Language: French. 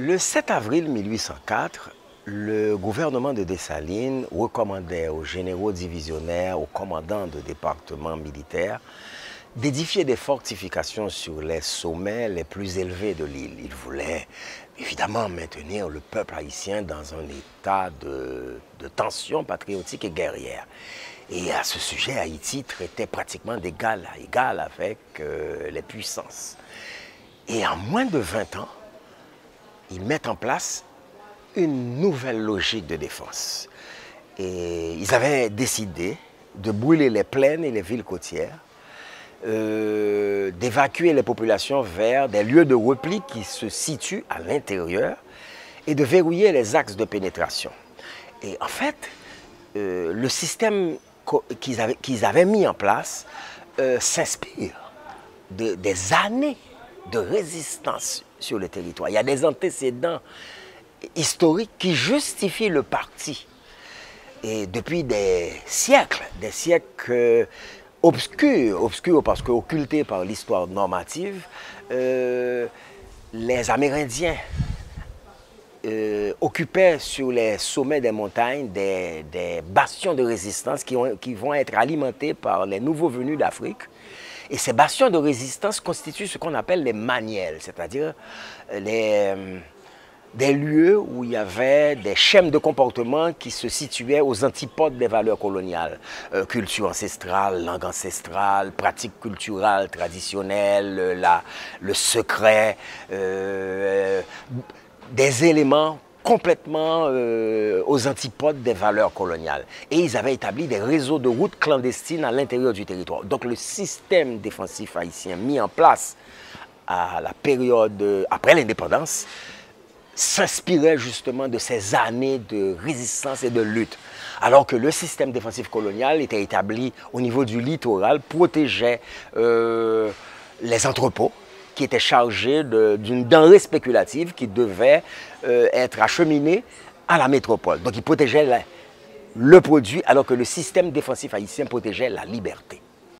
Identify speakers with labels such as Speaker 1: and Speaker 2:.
Speaker 1: Le 7 avril 1804, le gouvernement de Dessalines recommandait aux généraux divisionnaires, aux commandants de départements militaires, d'édifier des fortifications sur les sommets les plus élevés de l'île. Il voulait évidemment maintenir le peuple haïtien dans un état de tension patriotique et guerrière. Et à ce sujet, Haïti traitait pratiquement d'égal à égal avec les puissances. Et en moins de 20 ans, ils mettent en place une nouvelle logique de défense. Et ils avaient décidé de brûler les plaines et les villes côtières, d'évacuer les populations vers des lieux de repli qui se situent à l'intérieur et de verrouiller les axes de pénétration. Et en fait, le système qu'ils avaient mis en place s'inspire des années de résistance sur le territoire. Il y a des antécédents historiques qui justifient le parti. Et depuis des siècles obscurs parce qu'occultés par l'histoire normative, les Amérindiens occupaient sur les sommets des montagnes des bastions de résistance qui vont être alimentés par les nouveaux venus d'Afrique. Et ces bastions de résistance constituent ce qu'on appelle les manielles, c'est-à-dire des lieux où il y avait des schèmes de comportement qui se situaient aux antipodes des valeurs coloniales. Culture ancestrale, langue ancestrale, pratiques culturelles, traditionnelles, le secret, des éléments complètement aux antipodes des valeurs coloniales. Et ils avaient établi des réseaux de routes clandestines à l'intérieur du territoire. Donc le système défensif haïtien mis en place à la période après l'indépendance s'inspirait justement de ces années de résistance et de lutte. Alors que le système défensif colonial était établi au niveau du littoral, protégeait les entrepôts, qui était chargé d'une denrée spéculative qui devait être acheminée à la métropole. Donc il protégeait le produit alors que le système défensif haïtien protégeait la liberté.